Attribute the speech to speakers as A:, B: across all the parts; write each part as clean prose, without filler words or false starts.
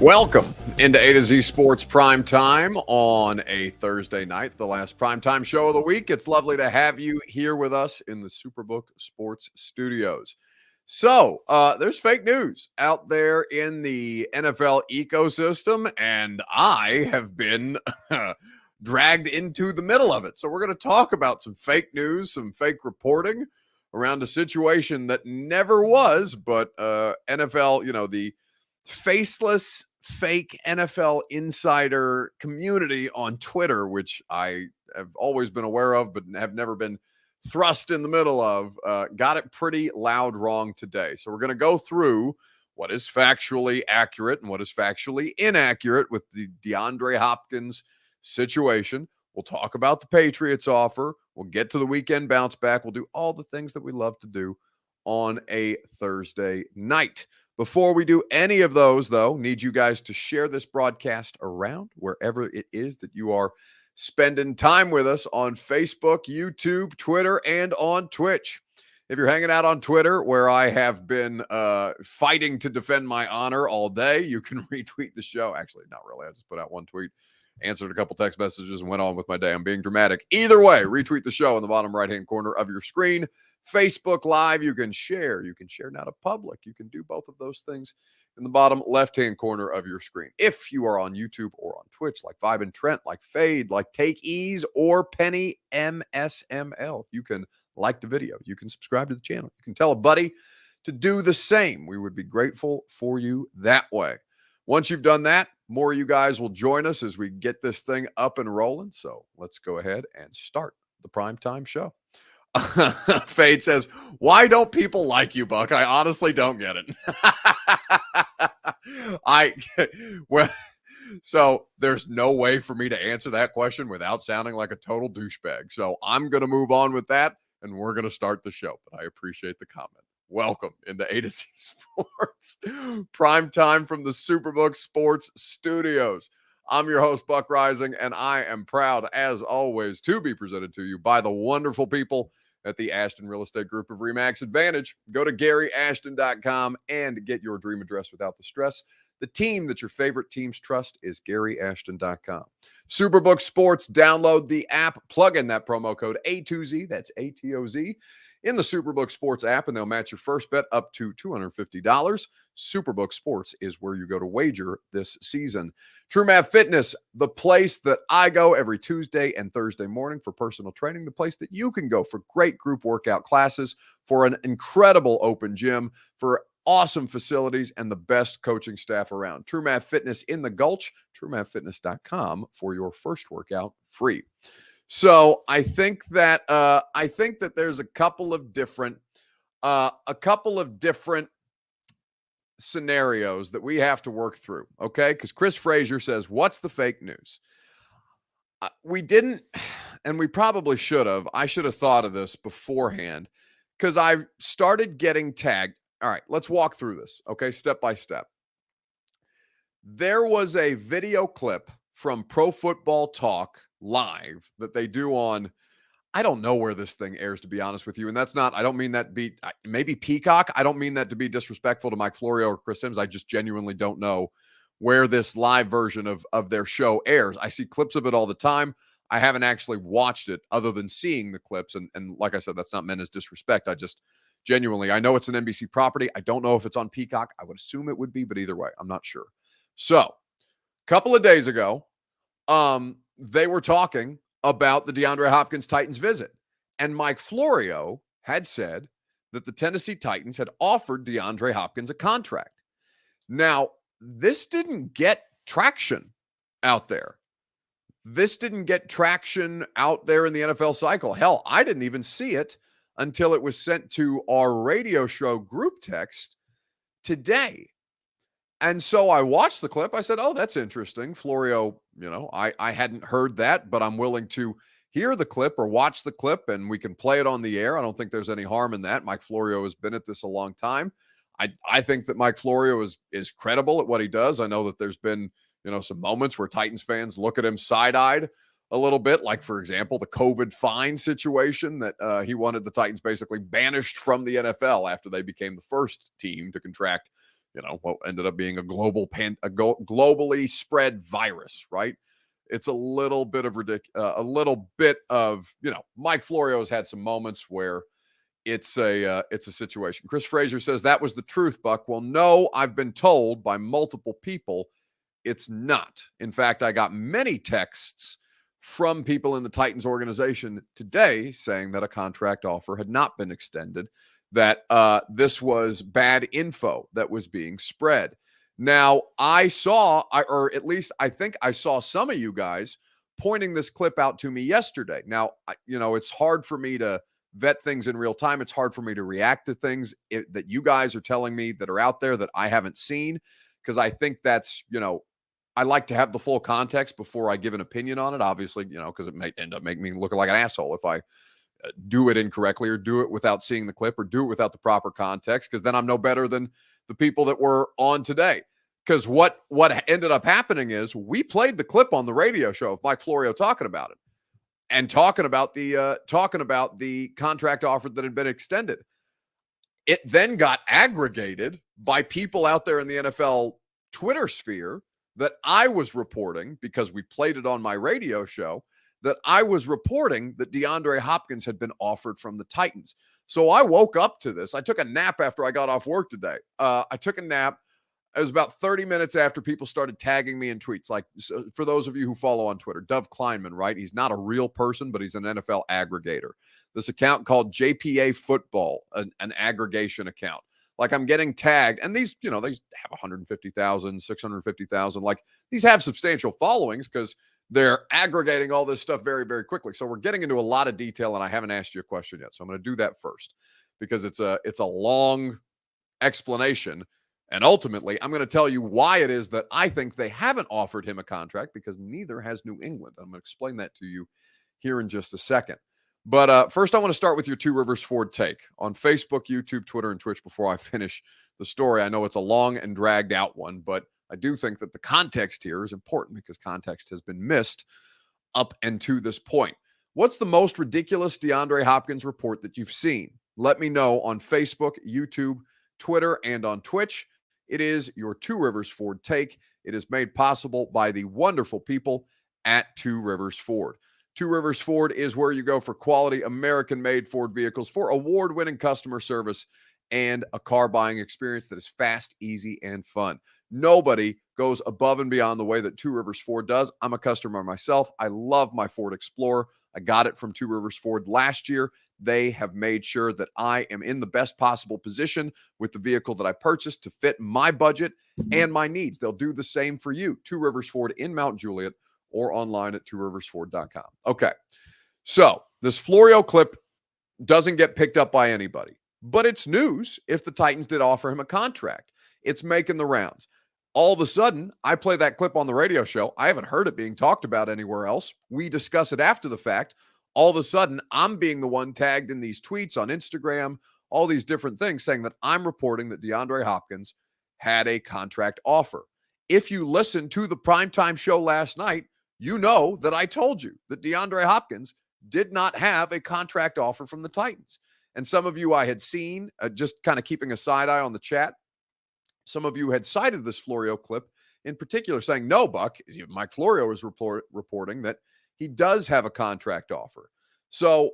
A: Welcome into A to Z Sports Prime Time on a Thursday night, the last primetime show of the week. It's lovely to have you here with us in the Superbook Sports Studios. So, there's fake news out there in the NFL ecosystem, and I have been dragged into the middle of it. So, we're going to talk about some fake news, some fake reporting around a situation that never was, but NFL, the faceless fake NFL insider community on Twitter, which I have always been aware of, but have never been thrust in the middle of, got it pretty loud wrong today. So we're going to go through what is factually accurate and what is factually inaccurate with the DeAndre Hopkins situation. We'll talk about the Patriots offer. We'll get to the weekend bounce back. We'll do all the things that we love to do on a Thursday night. Before we do any of those, though, need you guys to share this broadcast around wherever it is that you are spending time with us on Facebook, YouTube, Twitter, and on Twitch. If you're hanging out on Twitter, where I have been fighting to defend my honor all day, you can retweet the show. Actually, not really. I just put out one tweet, answered a couple text messages, and went on with my day. I'm being dramatic. Either way, retweet the show in the bottom right-hand corner of your screen. Facebook Live, you can share. You can share now to public. You can do both of those things in the bottom left-hand corner of your screen. If you are on YouTube or on Twitch, like Vibe and Trent, like Fade, like Take Ease, or Penny MSML, you can like the video. You can subscribe to the channel. You can tell a buddy to do the same. We would be grateful for you that way. Once you've done that, more of you guys will join us as we get this thing up and rolling. So let's go ahead and start the primetime show. Fade says, why don't people like you, Buck? I honestly don't get it. So there's no way for me to answer that question without sounding like a total douchebag. So I'm going to move on with that, and we're going to start the show. But I appreciate the comment. Welcome into A to Z Sports Prime Time from the Superbook Sports Studios. I'm your host, Buck Rising, and I am proud, as always, to be presented to you by the wonderful people at the Ashton Real Estate Group of RE/MAX Advantage. Go to GaryAshton.com and get your dream address without the stress. The team that your favorite teams trust is GaryAshton.com. Superbook Sports, download the app, plug in that promo code A2Z, that's ATOZ, in the Superbook Sports app, and they'll match your first bet up to $250. Superbook Sports is where you go to wager this season. TrueMath Fitness, the place that I go every Tuesday and Thursday morning for personal training, the place that you can go for great group workout classes, for an incredible open gym, for awesome facilities, and the best coaching staff around. TrueMath Fitness in the Gulch, TrueMathFitness.com for your first workout free. So I think that there's a couple of different scenarios that we have to work through. Okay, because Chris Frazier says, "What's the fake news?" We didn't, and we probably should have. I should have thought of this beforehand because I've started getting tagged. All right, let's walk through this. Okay, step by step. There was a video clip from Pro Football Talk Live that they do on, I don't know where this thing airs, to be honest with you. And that's not, I don't mean that to be, maybe Peacock. I don't mean that to be disrespectful to Mike Florio or Chris Sims. I just genuinely don't know where this live version of their show airs. I see clips of it all the time. I haven't actually watched it other than seeing the clips. And like I said, that's not meant as disrespect. I just genuinely, I know it's an NBC property. I don't know if it's on Peacock. I would assume it would be, but either way, I'm not sure. So a couple of days ago, they were talking about the DeAndre Hopkins Titans visit. And Mike Florio had said that the Tennessee Titans had offered DeAndre Hopkins a contract. Now, this didn't get traction out there. This didn't get traction out there in the NFL cycle. Hell, I didn't even see it until it was sent to our radio show group text today. And so I watched the clip. I said, oh, that's interesting. Florio, I hadn't heard that, but I'm willing to hear the clip or watch the clip, and we can play it on the air. I don't think there's any harm in that. Mike Florio has been at this a long time. I think that Mike Florio is credible at what he does. I know that there's been, some moments where Titans fans look at him side-eyed a little bit, like, for example, the COVID fine situation that he wanted the Titans basically banished from the NFL after they became the first team to contract what ended up being a globally spread virus, right? It's a little bit of Mike Florio's had some moments where it's a situation. Chris Frazier says that was the truth, Buck. Well, no, I've been told by multiple people it's not. In fact, I got many texts from people in the Titans organization today saying that a contract offer had not been extended, that this was bad info that was being spread. Now, or at least I think I saw some of you guys pointing this clip out to me yesterday. Now, it's hard for me to vet things in real time. It's hard for me to react to things that you guys are telling me that are out there that I haven't seen, because I think that's, I like to have the full context before I give an opinion on it, obviously, because it may end up making me look like an asshole if I do it incorrectly or do it without seeing the clip or do it without the proper context, because then I'm no better than the people that were on today. Because what ended up happening is we played the clip on the radio show of Mike Florio talking about it and talking about the contract offer that had been extended. It then got aggregated by people out there in the NFL Twitter sphere that I was reporting, because we played it on my radio show, that I was reporting that DeAndre Hopkins had been offered from the Titans. So I woke up to this. I took a nap after I got off work today. I took a nap. It was about 30 minutes after people started tagging me in tweets. Like, so for those of you who follow on Twitter, Dov Kleinman, right? He's not a real person, but he's an NFL aggregator. This account called JPA Football, an aggregation account. Like, I'm getting tagged, and these, they have 150,000, 650,000. Like, these have substantial followings because they're aggregating all this stuff very, very quickly. So we're getting into a lot of detail, and I haven't asked you a question yet. So I'm going to do that first, because it's a long explanation. And ultimately, I'm going to tell you why it is that I think they haven't offered him a contract, because neither has New England. I'm going to explain that to you here in just a second. But first, I want to start with your Two Rivers Ford take on Facebook, YouTube, Twitter, and Twitch before I finish the story. I know it's a long and dragged out one, but I do think that the context here is important, because context has been missed up and to this point. What's the most ridiculous DeAndre Hopkins report that you've seen? Let me know on Facebook, YouTube, Twitter, and on Twitch. It is your Two Rivers Ford take. It is made possible by the wonderful people at Two Rivers Ford. Two Rivers Ford is where you go for quality American-made Ford vehicles, for award-winning customer service, and a car buying experience that is fast, easy, and fun. Nobody goes above and beyond the way that Two Rivers Ford does. I'm a customer myself. I love my Ford Explorer. I got it from Two Rivers Ford last year. They have made sure that I am in the best possible position with the vehicle that I purchased to fit my budget and my needs. They'll do the same for you. Two Rivers Ford in Mount Juliet, or online at tworiversford.com. Okay, so this Florio clip doesn't get picked up by anybody, but it's news if the Titans did offer him a contract. It's making the rounds. All of a sudden, I play that clip on the radio show. I haven't heard it being talked about anywhere else. We discuss it after the fact. All of a sudden, I'm being the one tagged in these tweets on Instagram, all these different things, saying that I'm reporting that DeAndre Hopkins had a contract offer. If you listened to the primetime show last night, you know that I told you that DeAndre Hopkins did not have a contract offer from the Titans. And some of you I had seen, just kind of keeping a side eye on the chat, some of you had cited this Florio clip in particular, saying, no, Buck, Mike Florio is reporting that he does have a contract offer. So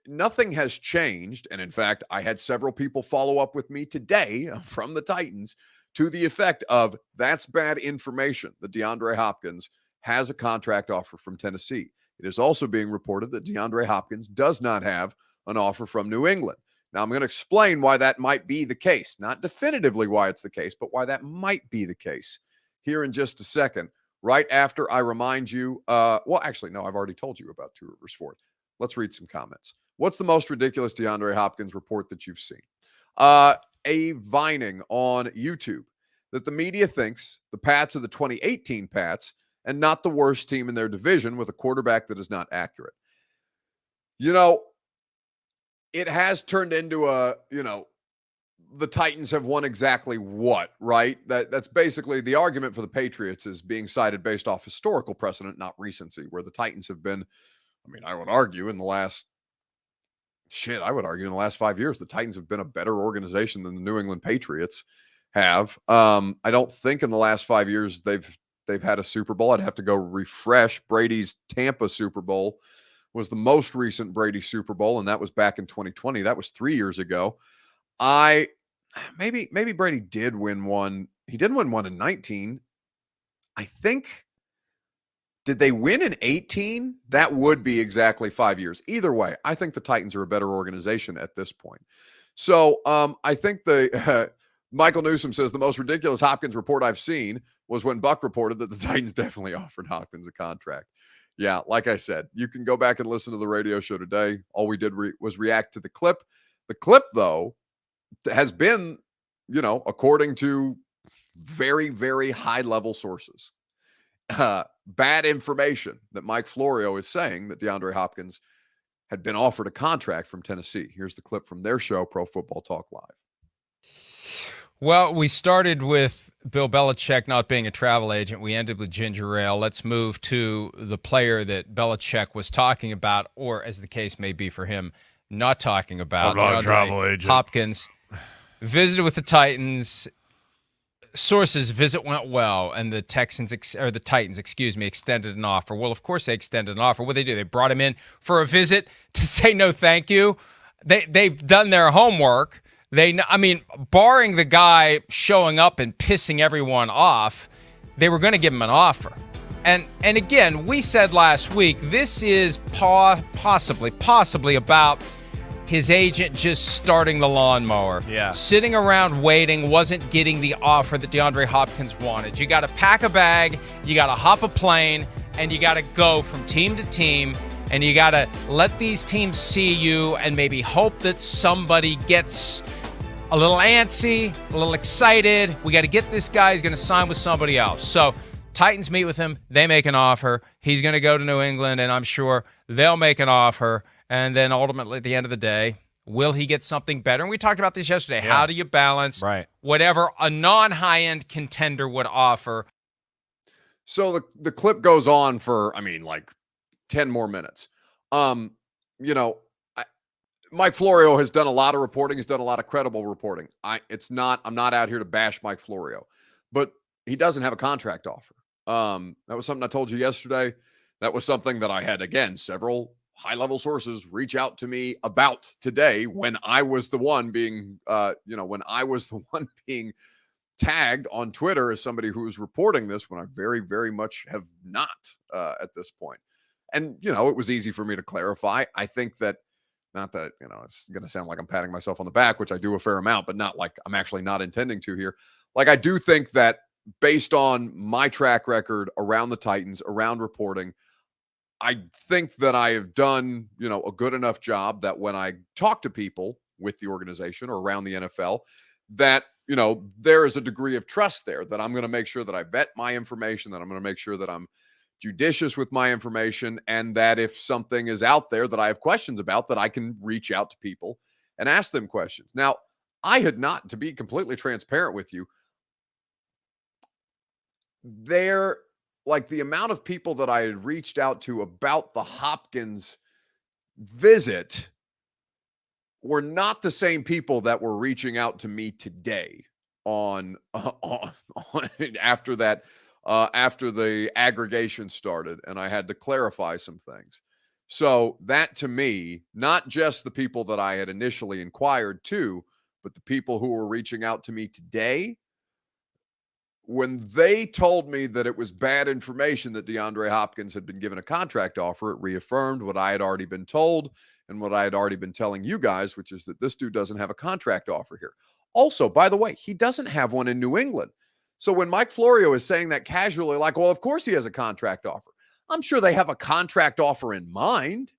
A: nothing has changed. And in fact, I had several people follow up with me today from the Titans to the effect of, that's bad information that DeAndre Hopkins has a contract offer from Tennessee. It is also being reported that DeAndre Hopkins does not have an offer from New England. Now, I'm going to explain why that might be the case. Not definitively why it's the case, but why that might be the case here in just a second, right after I remind you. Well, actually, no, I've already told you about Two Rivers Ford. Let's read some comments. What's the most ridiculous DeAndre Hopkins report that you've seen? A vining on YouTube that the media thinks the Pats are the 2018 Pats and not the worst team in their division, with a quarterback that is not accurate. It has turned into the Titans have won exactly what, right? That's basically the argument for the Patriots is being cited based off historical precedent, not recency, where the Titans have been, I would argue in the last 5 years, the Titans have been a better organization than the New England Patriots. have. I don't think in the last 5 years they've had a Super Bowl. I'd have to go refresh. Brady's Tampa Super Bowl was the most recent Brady Super Bowl, and that was back in 2020. That was 3 years ago. Maybe Brady did win one. He didn't win one in 19. I think. Did they win in 18? That would be exactly 5 years. Either way, I think the Titans are a better organization at this point. So I think Michael Newsom says the most ridiculous Hopkins report I've seen was when Buck reported that the Titans definitely offered Hopkins a contract. Yeah, like I said, you can go back and listen to the radio show today. All we did was react to the clip. The clip, though, has been, according to very, very high-level sources, bad information that Mike Florio is saying that DeAndre Hopkins had been offered a contract from Tennessee. Here's the clip from their show, Pro Football Talk Live.
B: Well, we started with Bill Belichick not being a travel agent. We ended with ginger ale. Let's move to the player that Belichick was talking about, or as the case may be for him, not talking about.
C: I'm not a travel agent.
B: Hopkins visited with the Titans. Sources, visit went well, and the Titans, extended an offer. Well, of course they extended an offer. What did they do? They brought him in for a visit to say no thank you. They've done their homework. Barring the guy showing up and pissing everyone off, they were going to give him an offer. And again, we said last week, this is possibly about his agent just starting the lawnmower.
C: Yeah.
B: Sitting around waiting, wasn't getting the offer that DeAndre Hopkins wanted. You got to pack a bag, you got to hop a plane, and you got to go from team to team, and you got to let these teams see you and maybe hope that somebody gets a little antsy, a little excited. We got to get this guy. He's going to sign with somebody else. So Titans meet with him. They make an offer. He's going to go to New England, and I'm sure they'll make an offer. And then ultimately, at the end of the day, will he get something better? And we talked about this yesterday. Yeah. How do you balance whatever a non-high-end contender would offer?
A: So the clip goes on for, 10 more minutes. Mike Florio has done a lot of reporting. He's done a lot of credible reporting. I'm not out here to bash Mike Florio, but he doesn't have a contract offer. That was something I told you yesterday. That was something that I had, again, several high-level sources reach out to me about today when I was the one being, being tagged on Twitter as somebody who was reporting this when I very, very much have not at this point. And, it was easy for me to clarify. I think that, not that, it's going to sound like I'm patting myself on the back, which I do a fair amount, but not like I'm actually not intending to here. Like, I do think that based on my track record around the Titans, around reporting, I think that I have done, a good enough job that when I talk to people with the organization or around the NFL, that, there is a degree of trust there, that I'm going to make sure that I vet my information, that I'm going to make sure that I'm judicious with my information, and that if something is out there that I have questions about, that I can reach out to people and ask them questions. Now, I had not, to be completely transparent with you, the amount of people that I had reached out to about the Hopkins visit were not the same people that were reaching out to me today on after that, after the aggregation started, and I had to clarify some things. So that, to me, not just the people that I had initially inquired to, but the people who were reaching out to me today, when they told me that it was bad information that DeAndre Hopkins had been given a contract offer, it reaffirmed what I had already been told and what I had already been telling you guys, which is that this dude doesn't have a contract offer here. Also, by the way, he doesn't have one in New England. So when Mike Florio is saying that casually, like, well, of course he has a contract offer, I'm sure they have a contract offer in mind.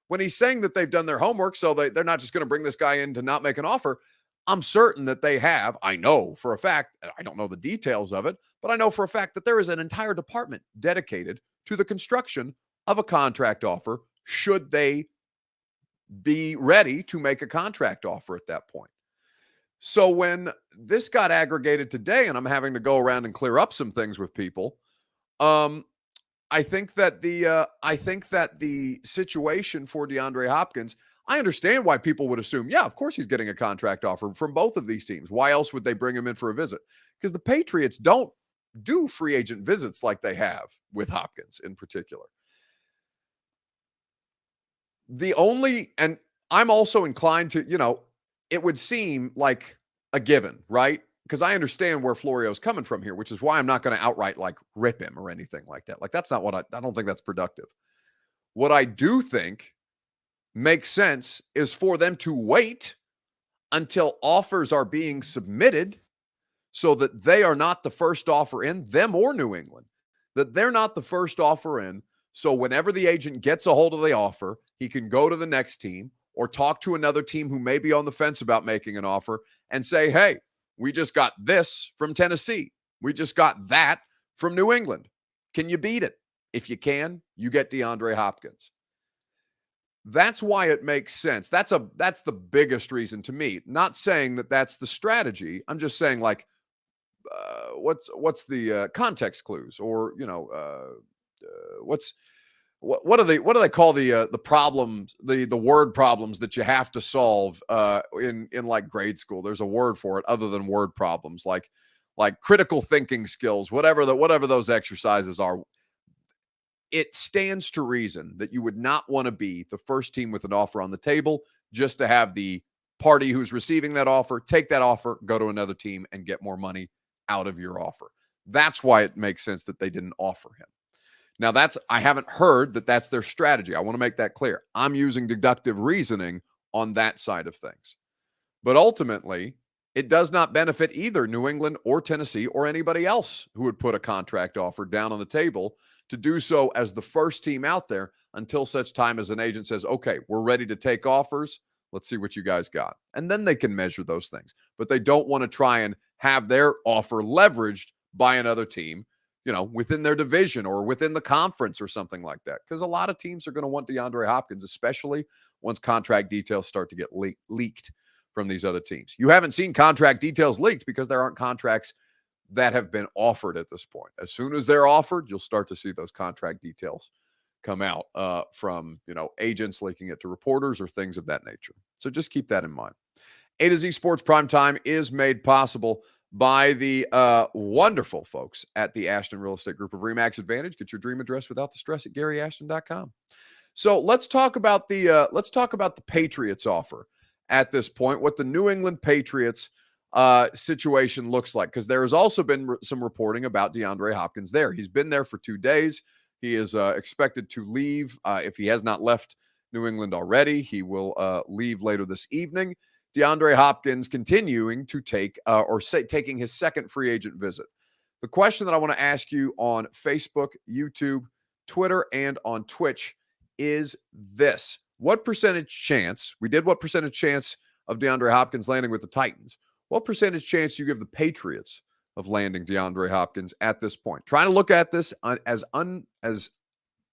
A: When he's saying that they've done their homework, so they're not just going to bring this guy in to not make an offer, I'm certain that they have. I know for a fact, I don't know the details of it, but I know for a fact that there is an entire department dedicated to the construction of a contract offer should they be ready to make a contract offer at that point. So when this got aggregated today and I'm having to go around and clear up some things with people, I think that the situation for DeAndre Hopkins, I understand why people would assume, yeah, of course he's getting a contract offer from both of these teams. Why else would they bring him in for a visit? Because the Patriots don't do free agent visits like they have with Hopkins in particular. And I'm also inclined to, it would seem like a given, right? Because I understand where Florio's coming from here, which is why I'm not going to outright like rip him or anything like that. Like that's not what I don't think that's productive. What I do think makes sense is for them to wait until offers are being submitted so that they are not the first offer in, them or New England, that they're not the first offer in. So whenever the agent gets a hold of the offer, he can go to the next team or talk to another team who may be on the fence about making an offer and say, hey, we just got this from Tennessee. We just got that from New England. Can you beat it? If you can, you get DeAndre Hopkins. That's why it makes sense. That's the biggest reason to me. Not saying that that's the strategy. I'm just saying like, what's the context clues, or what do they call the problems, the word problems that you have to solve in like grade school? There's a word for it other than word problems, like critical thinking skills, whatever those exercises are. It stands to reason that you would not want to be the first team with an offer on the table just to have the party who's receiving that offer take that offer, go to another team, and get more money out of your offer. That's why it makes sense that they didn't offer him. Now, I haven't heard that that's their strategy. I want to make that clear. I'm using deductive reasoning on that side of things. But ultimately, it does not benefit either New England or Tennessee or anybody else who would put a contract offer down on the table to do so as the first team out there until such time as an agent says, okay, we're ready to take offers. Let's see what you guys got. And then they can measure those things. But they don't want to try and have their offer leveraged by another team, within their division or within the conference or something like that. Because a lot of teams are going to want DeAndre Hopkins, especially once contract details start to get leaked from these other teams. You haven't seen contract details leaked because there aren't contracts that have been offered at this point. As soon as they're offered, you'll start to see those contract details come out from, agents leaking it to reporters or things of that nature. So just keep that in mind. A to Z Sports Primetime is made possible by the wonderful folks at the Ashton Real Estate Group of RE/MAX Advantage. Get your dream address without the stress at GaryAshton.com. So let's talk about the Patriots offer at this point, what the New England Patriots situation looks like, because there has also been some reporting about DeAndre Hopkins there. He's been there for 2 days. He is expected to leave. If he has not left New England already, he will leave later this evening. DeAndre Hopkins continuing to taking his second free agent visit. The question that I want to ask you on Facebook, YouTube, Twitter, and on Twitch is this. What percentage chance of DeAndre Hopkins landing with the Titans? What percentage chance do you give the Patriots of landing DeAndre Hopkins at this point? Trying to look at this as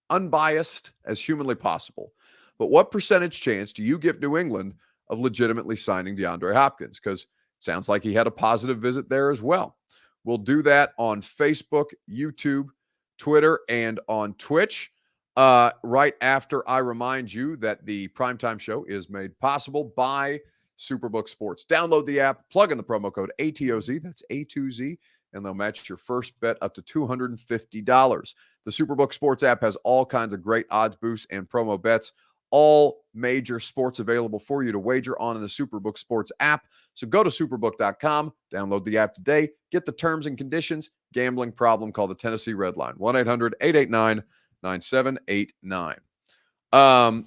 A: unbiased as humanly possible. But what percentage chance do you give New England of legitimately signing DeAndre Hopkins? Because it sounds like he had a positive visit there as well. We'll do that on Facebook, YouTube, Twitter, and on Twitch. Right after I remind you that the Primetime Show is made possible by Superbook Sports. Download the app, plug in the promo code ATOZ, that's A2Z, and they'll match your first bet up to $250. The Superbook Sports app has all kinds of great odds boosts and promo bets, all major sports available for you to wager on in the Superbook Sports app. So go to superbook.com, download the app today, get the terms and conditions. Gambling problem, call the Tennessee Red Line, 1-800-889-9789.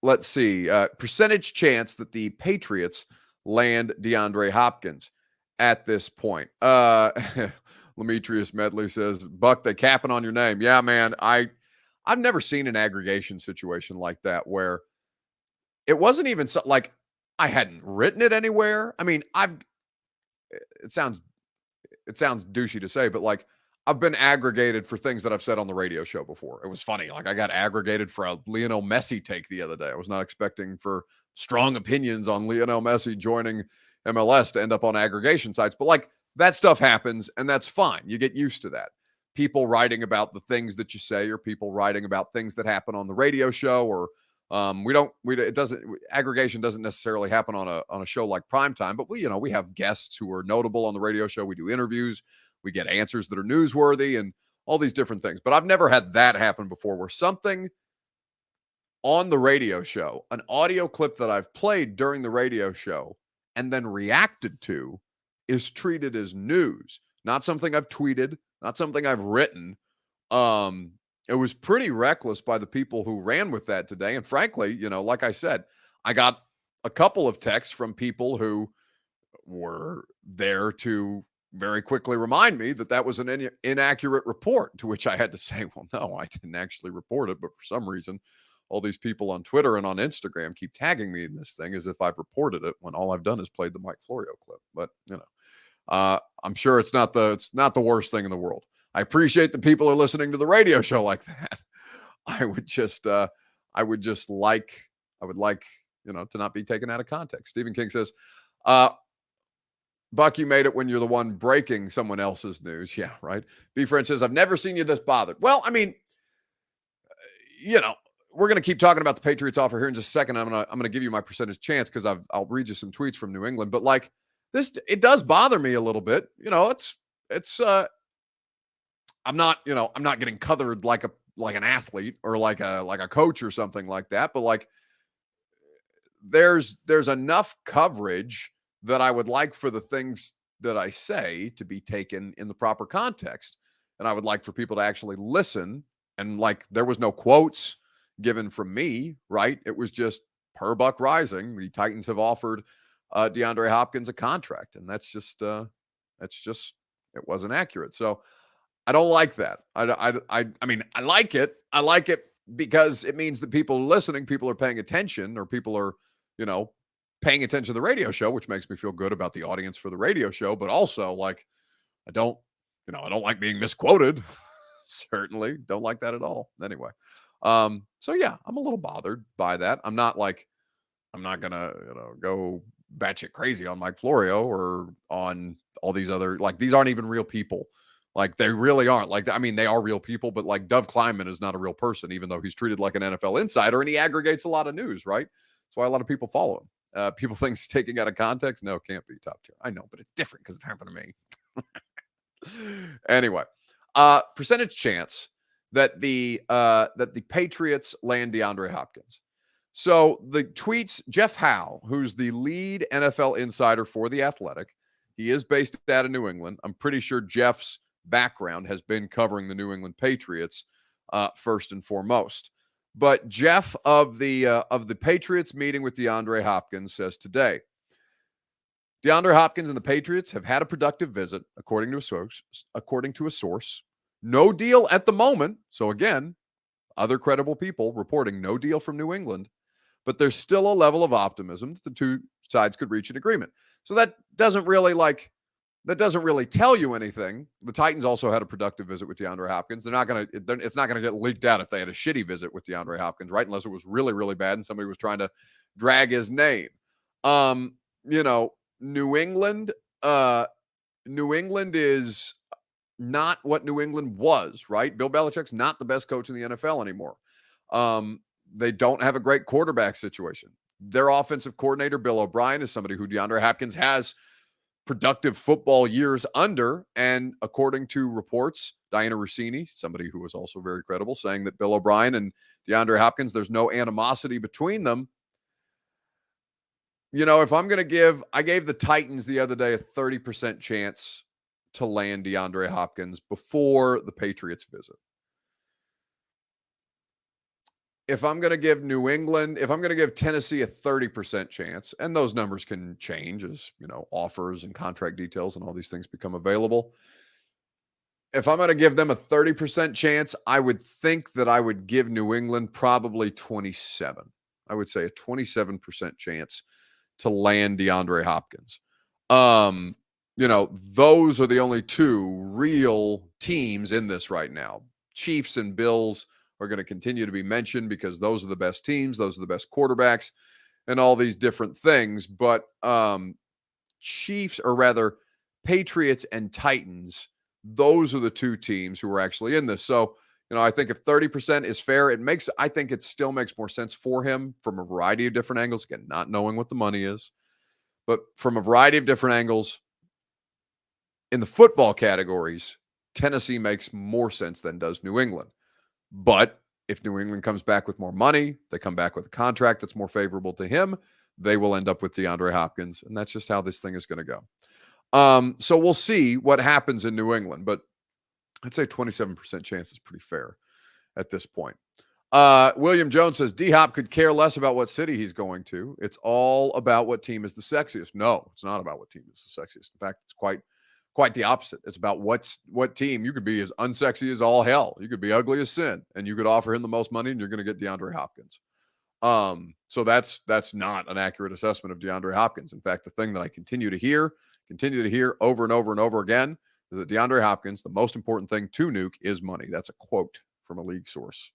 A: Let's see. Percentage chance that the Patriots land DeAndre Hopkins at this point. Demetrius Medley says, Buck, they capping on your name. Yeah, man. I've never seen an aggregation situation like that where it wasn't even like I hadn't written it anywhere. I mean, it sounds douchey to say, but like I've been aggregated for things that I've said on the radio show before. It was funny. Like I got aggregated for a Lionel Messi take the other day. I was not expecting for strong opinions on Lionel Messi joining MLS to end up on aggregation sites. But like that stuff happens and that's fine. You get used to that. People writing about the things that you say or people writing about things that happen on the radio show or Aggregation doesn't necessarily happen on a show like Primetime, but we have guests who are notable on the radio show. We do interviews, we get answers that are newsworthy and all these different things. But I've never had that happen before, where something on the radio show, an audio clip that I've played during the radio show and then reacted to, is treated as news, not something I've tweeted, not something I've written. It was pretty reckless by the people who ran with that today. And frankly, like I said, I got a couple of texts from people who were there to very quickly remind me that was an inaccurate report, to which I had to say, well, no, I didn't actually report it. But for some reason, all these people on Twitter and on Instagram keep tagging me in this thing as if I've reported it, when all I've done is played the Mike Florio clip. But, I'm sure it's not the worst thing in the world. I appreciate that people are listening to the radio show like that. I would like, to not be taken out of context. Stephen King says, Buck, you made it when you're the one breaking someone else's news. Yeah, right. B. French says, I've never seen you this bothered. Well, I mean, we're going to keep talking about the Patriots offer here in just a second. I'm going to give you my percentage chance, because I'll read you some tweets from New England. But like this, it does bother me a little bit. I'm not getting covered like an athlete or like a coach or something like that. But like, there's enough coverage that I would like for the things that I say to be taken in the proper context. And I would like for people to actually listen. And like, there was no quotes given from me, right? It was just per Buck Rising. The Titans have offered DeAndre Hopkins a contract, and that's just it wasn't accurate. So I don't like that. I mean, I like it. I like it because it means that people are listening, people are paying attention, or people are, paying attention to the radio show, which makes me feel good about the audience for the radio show. But also, like, I don't like being misquoted. Certainly don't like that at all. Anyway. So yeah, I'm a little bothered by that. I'm not gonna, go batshit crazy on Mike Florio or on all these other, like, these aren't even real people. Like, they really aren't. Like, I mean, they are real people, but like Dov Kleiman is not a real person, even though he's treated like an NFL insider and he aggregates a lot of news, right? That's why a lot of people follow him. People think he's taking out of context. No, it can't be top tier. I know, but it's different because it happened to me. Anyway, percentage chance that the Patriots land DeAndre Hopkins. So the tweets, Jeff Howe, who's the lead NFL insider for The Athletic, he is based out of New England. I'm pretty sure Jeff's background has been covering the New England Patriots first and foremost. But Jeff of the Patriots meeting with DeAndre Hopkins says today, DeAndre Hopkins and the Patriots have had a productive visit, according to a source. No deal at the moment. So again, other credible people reporting no deal from New England, but there's still a level of optimism that the two sides could reach an agreement. So that doesn't really tell you anything. The Titans also had a productive visit with DeAndre Hopkins. It's not gonna get leaked out if they had a shitty visit with DeAndre Hopkins, right? Unless it was really, really bad and somebody was trying to drag his name. New England is not what New England was, right? Bill Belichick's not the best coach in the NFL anymore. They don't have a great quarterback situation. Their offensive coordinator, Bill O'Brien, is somebody who DeAndre Hopkins has productive football years under. And according to reports, Diana Rossini, somebody who was also very credible, saying that Bill O'Brien and DeAndre Hopkins, there's no animosity between them. If I'm going to I gave the Titans the other day a 30% chance to land DeAndre Hopkins before the Patriots visit. If I'm going to give Tennessee a 30% chance, and those numbers can change as, offers and contract details and all these things become available. If I'm going to give them a 30% chance, I would think that I would give New England probably 27. I would say a 27% chance to land DeAndre Hopkins. Those are the only two real teams in this right now. Chiefs and Bills are going to continue to be mentioned because those are the best teams. Those are the best quarterbacks and all these different things. But Patriots and Titans, those are the two teams who are actually in this. So, I think if 30% is fair, I think it still makes more sense for him from a variety of different angles. Again, not knowing what the money is, but from a variety of different angles. In the football categories, Tennessee makes more sense than does New England. But if New England comes back with more money, they come back with a contract that's more favorable to him, they will end up with DeAndre Hopkins. And that's just how this thing is going to go. So we'll see what happens in New England. But I'd say 27% chance is pretty fair at this point. William Jones says D-Hop could care less about what city he's going to. It's all about what team is the sexiest. No, it's not about what team is the sexiest. In fact, it's quite the opposite. It's about what team. You could be as unsexy as all hell. You could be ugly as sin, and you could offer him the most money, and you're going to get DeAndre Hopkins. So that's not an accurate assessment of DeAndre Hopkins. In fact, the thing that I continue to hear over and over and over again is that DeAndre Hopkins, the most important thing to Nuke is money. That's a quote from a league source.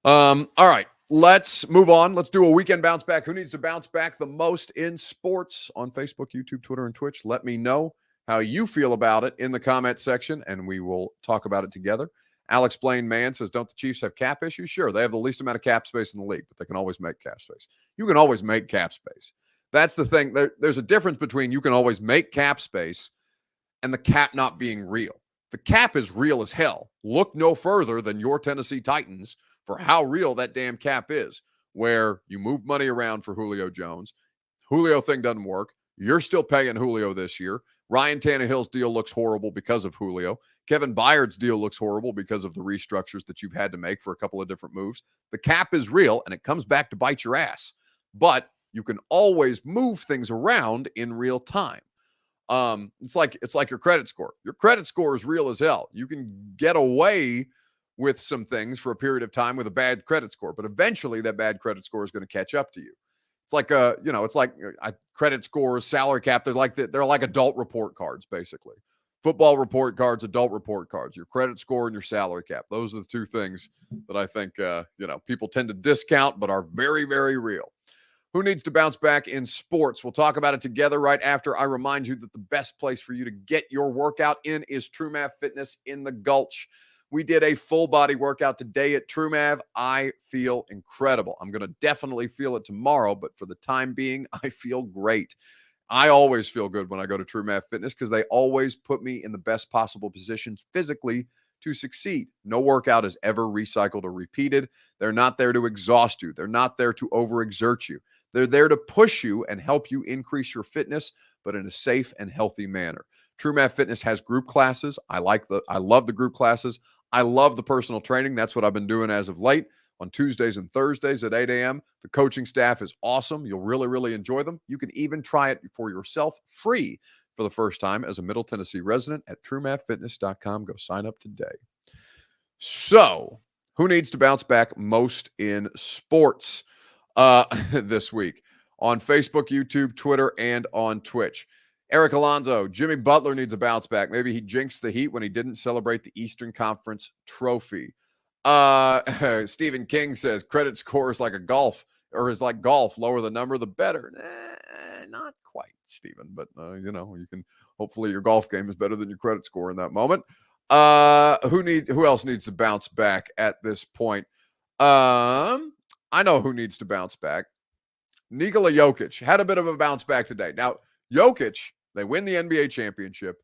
A: All right, let's move on. Let's do a weekend bounce back. Who needs to bounce back the most in sports? On Facebook, YouTube, Twitter, and Twitch. Let me know how you feel about it in the comment section, and we will talk about it together. Alex Blaine Mann says, don't the Chiefs have cap issues? Sure, they have the least amount of cap space in the league, but they can always make cap space. You can always make cap space. That's the thing. There's a difference between you can always make cap space and the cap not being real. The cap is real as hell. Look no further than your Tennessee Titans for how real that damn cap is, where you move money around for Julio Jones. Julio thing doesn't work. You're still paying Julio this year. Ryan Tannehill's deal looks horrible because of Julio. Kevin Byard's deal looks horrible because of the restructures that you've had to make for a couple of different moves. The cap is real, and it comes back to bite your ass. But you can always move things around in real time. It's like your credit score. Your credit score is real as hell. You can get away with some things for a period of time with a bad credit score, but eventually that bad credit score is going to catch up to you. It's like credit scores, salary cap. They're like adult report cards, basically. Football report cards, adult report cards. Your credit score and your salary cap. Those are the two things that I think people tend to discount, but are very, very real. Who needs to bounce back in sports? We'll talk about it together right after I remind you that the best place for you to get your workout in is TrueMav Fitness in the Gulch. We did a full body workout today at TrueMav. I feel incredible. I'm going to definitely feel it tomorrow, but for the time being, I feel great. I always feel good when I go to TrueMav Fitness because they always put me in the best possible positions physically to succeed. No workout is ever recycled or repeated. They're not there to exhaust you. They're not there to overexert you. They're there to push you and help you increase your fitness, but in a safe and healthy manner. TrueMav Fitness has group classes. I love the group classes. I love the personal training. That's what I've been doing as of late on Tuesdays and Thursdays at 8 a.m. The coaching staff is awesome. You'll really, really enjoy them. You can even try it for yourself free for the first time as a Middle Tennessee resident at TrueMavFitness.com. Go sign up today. So, who needs to bounce back most in sports this week? On Facebook, YouTube, Twitter, and on Twitch. Eric Alonzo, Jimmy Butler needs a bounce back. Maybe he jinxed the Heat when he didn't celebrate the Eastern Conference trophy. Stephen King says credit score is like golf. Lower the number, the better. Not quite, Stephen, but you can. Hopefully, your golf game is better than your credit score in that moment. Who else needs to bounce back at this point? I know who needs to bounce back. Nikola Jokic had a bit of a bounce back today. Now, Jokic, they win the NBA championship.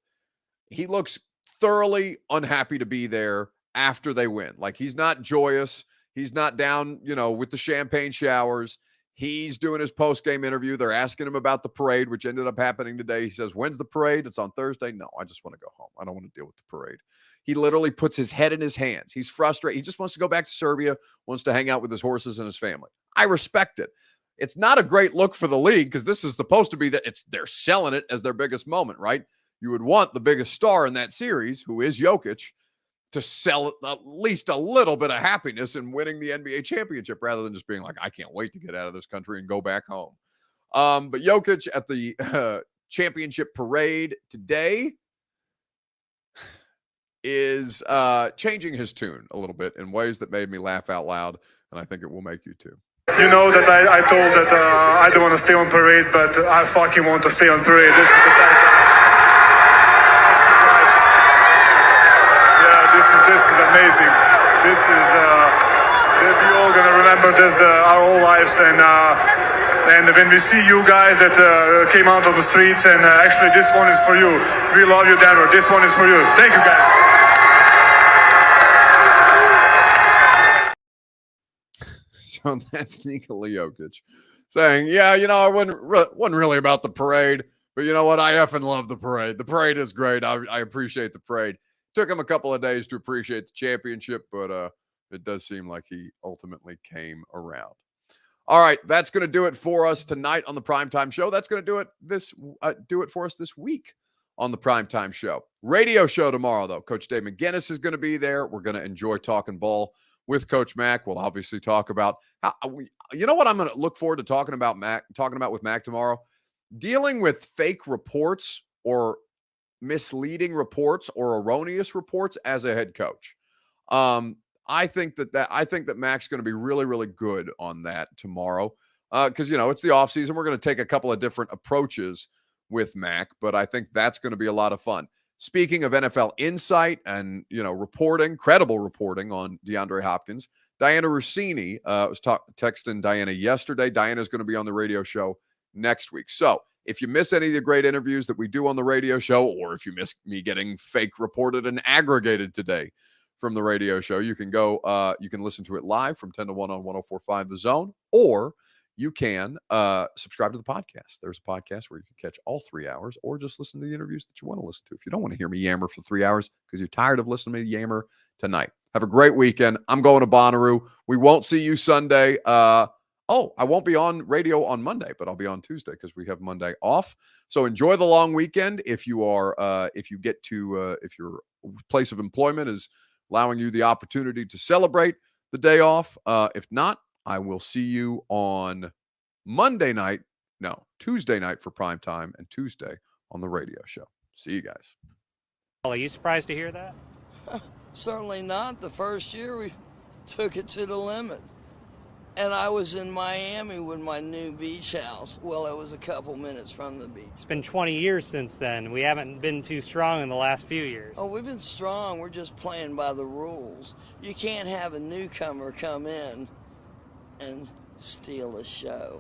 A: He looks thoroughly unhappy to be there after they win. Like, he's not joyous. He's not down, with the champagne showers. He's doing his post-game interview. They're asking him about the parade, which ended up happening today. He says, when's the parade? It's on Thursday. No, I just want to go home. I don't want to deal with the parade. He literally puts his head in his hands. He's frustrated. He just wants to go back to Serbia, wants to hang out with his horses and his family. I respect it. It's not a great look for the league because this is supposed to be they're selling it as their biggest moment, right? You would want the biggest star in that series, who is Jokic, to sell at least a little bit of happiness in winning the NBA championship rather than just being like, I can't wait to get out of this country and go back home. But Jokic at the championship parade today is changing his tune a little bit in ways that made me laugh out loud, and I think it will make you too.
C: You know that I told that I don't want to stay on parade, but I fucking want to stay on parade. This is the time. Yeah, this is amazing. This is, we're all going to remember this our whole lives. And when we see you guys that came out on the streets, and actually this one is for you. We love you, Denver. This one is for you. Thank you, guys.
A: So that's Nikola Jokic saying, yeah, you know, I wasn't really about the parade, but you know what? I effing love the parade. The parade is great. I appreciate the parade. Took him a couple of days to appreciate the championship, but it does seem like he ultimately came around. All right, that's going to do it for us tonight on the Primetime Show. That's going to do it for us this week on the Primetime Show. Radio show tomorrow, though. Coach Dave McGinnis is going to be there. We're going to enjoy talking ball with Coach Mack. We'll obviously talk about you know what I'm going to look forward to talking about with Mack tomorrow? Dealing with fake reports or misleading reports or erroneous reports as a head coach. I think that Mack's going to be really, really good on that tomorrow because, you know, it's the offseason. We're going to take a couple of different approaches with Mack, but I think that's going to be a lot of fun. Speaking of NFL insight and, you know, credible reporting on DeAndre Hopkins, Diana Rossini was texting Diana yesterday. Diana's going to be on the radio show next week. So if you miss any of the great interviews that we do on the radio show, or if you miss me getting fake reported and aggregated today from the radio show, you can listen to it live from 10 to 1 on 104.5 The Zone, or you can subscribe to the podcast. There's a podcast where you can catch all 3 hours, or just listen to the interviews that you want to listen to. If you don't want to hear me yammer for 3 hours because you're tired of listening to me yammer tonight, have a great weekend. I'm going to Bonnaroo. We won't see you Sunday. I won't be on radio on Monday, but I'll be on Tuesday because we have Monday off. So enjoy the long weekend. If your place of employment is allowing you the opportunity to celebrate the day off. If not, I will see you on Tuesday night for prime time, and Tuesday on the radio show. See you guys.
D: Are you surprised to hear that?
E: Certainly not. The first year we took it to the limit. And I was in Miami with my new beach house. Well, it was a couple minutes from the beach.
D: It's been 20 years since then. We haven't been too strong in the last few years.
E: Oh, we've been strong. We're just playing by the rules. You can't have a newcomer come in and steal a show.